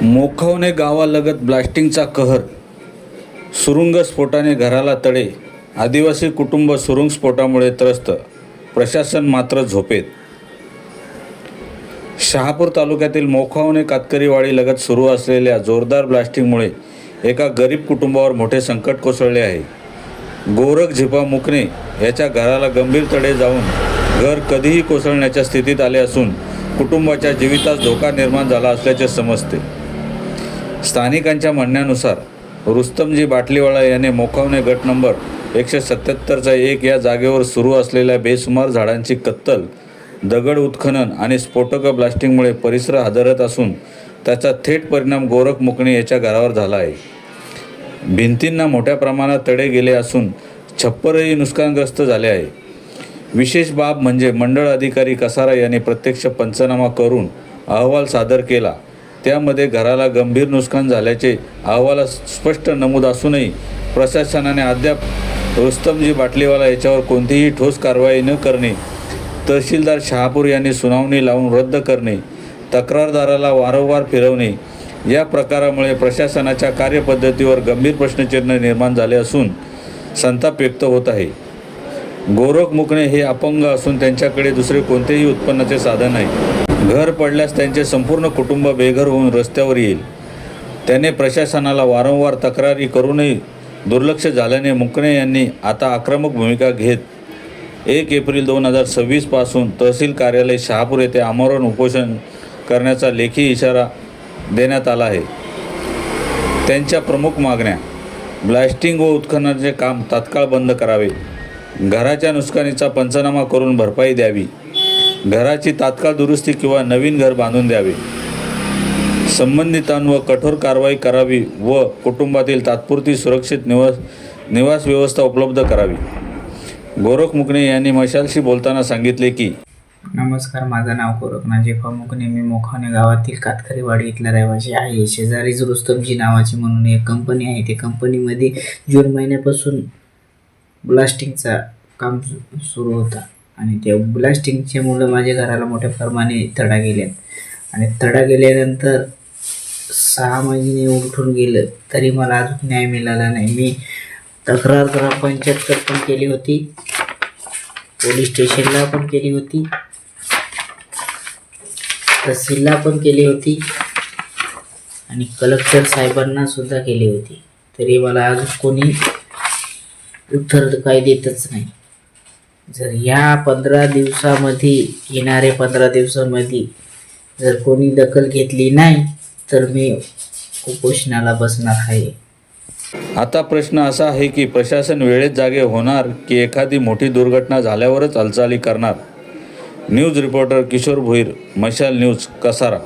मोखावणे गावालगत ब्लास्टिंगचा कहर. सुरुंग स्फोटाने घराला तडे. आदिवासी कुटुंब सुरुंग स्फोटामुळे त्रस्त. प्रशासन मात्र झोपेत. शहापूर तालुक्यातील मोखावणे कातकरीवाडीलगत सुरू असलेल्या जोरदार ब्लास्टिंगमुळे एका गरीब कुटुंबावर मोठे संकट कोसळले आहे. गोरख झिपा मुकणे याच्या घराला गंभीर तडे जाऊन घर कधीही कोसळण्याच्या स्थितीत आले असून कुटुंबाच्या जीवितास धोका निर्माण झाला असल्याचे समजते. स्थानिकांच्या म्हणण्यानुसार रुस्तमजी बाटलीवाला याने मोखावणे गट नंबर 177चा 1 या जागेवर सुरू असलेल्या बेसुमार झाडांची कत्तल, दगड उत्खनन आणि स्फोटक ब्लास्टिंगमुळे परिसर हादरत असून त्याचा थेट परिणाम गोरख मुकणे याच्या घरावर झाला आहे. भिंतींना मोठ्या प्रमाणात तडे गेले असून छप्परही नुकसानग्रस्त झाले आहे. विशेष बाब म्हणजे मंडळ अधिकारी कसारा यांनी प्रत्यक्ष पंचनामा करून अहवाल सादर केला. त्यामध्ये घराला गंभीर नुकसान झाल्याचे अहवालात स्पष्ट नमूद असूनही प्रशासनाने अद्याप रुस्तमजी बाटलीवाला याच्यावर कोणतीही ठोस कारवाई न करणे, तहसीलदार शहापूर यांनी सुनावणी लावून रद्द करणे, तक्रारदाराला वारंवार फिरवणे या प्रकारामुळे प्रशासनाच्या कार्यपद्धतीवर गंभीर प्रश्नचिन्ह निर्माण झाले असून संताप व्यक्त होत आहे. गोरख मुकणे हे अपंग असून त्यांच्याकडे दुसरे कोणतेही उत्पन्नाचे साधन नाही. घर पडल्यास त्यांचे संपूर्ण कुटुंब बेघर होऊन रस्त्यावर येईल. त्याने प्रशासनाला वारंवार तक्रारी करूनही दुर्लक्ष झाल्याने मुकणे यांनी आता आक्रमक भूमिका घेत 1 एप्रिल 2026 पासून तहसील कार्यालय शहापूर येथे आमरण उपोषण करण्याचा लेखी इशारा देण्यात आला आहे. त्यांच्या प्रमुख मागण्या: ब्लास्टिंग व उत्खननाचे काम तात्काळ बंद करावे, घराच्या नुकसानीचा पंचनामा करून भरपाई द्यावी, घराची तात्काळ दुरुस्ती किंवा नवीन घर बांधून द्यावे, संबंधितांवर कठोर कारवाई करावी व कुटुंबातील तात्पुरती सुरक्षित निवास व्यवस्था उपलब्ध करावी. गोरख मुकणे यांनी मशालशी बोलताना सांगितले की, नमस्कार, माझं नाव गोरखनाथ झिपा मुकणे. मी मोखावणे गावातील कातकरीवाडी इथला रहिवासी आहे. शेजारीच रुस्तमजी नावाची म्हणून एक कंपनी आहे. त्या कंपनीमध्ये जून महिन्यापासून ब्लास्टिंगचा काम सुरू होता आणि त्या ब्लास्टिंगच्या मुलं माझ्या घराला मोठ्या प्रमाणे तडा गेल्यात आणि तडा गेल्यानंतर 6 महिने उलटून गेलं तरी मला अजून न्याय मिळाला नाही. मी तक्रार ग्रामपंचायतकडे पण केली होती, पोलीस स्टेशनला पण केली होती, तहसीलला पण केली होती आणि कलेक्टर साहेबांना सुद्धा केली होती. तरी मला अजून कोणी उत्तर काही देतच नाही. जर ह्या 15 दिवसामध्ये येणाऱ्या 15 दिवसामध्ये जर कोणी दखल घेतली नाही तर मी उपोषणाला बसणार आहे. आता प्रश्न असा आहे की प्रशासन वेळेत जागे होणार की एखादी मोठी दुर्घटना झाल्यावरच हालचाली करणार. न्यूज रिपोर्टर किशोर भोईर, मशाल न्यूज, कसारा.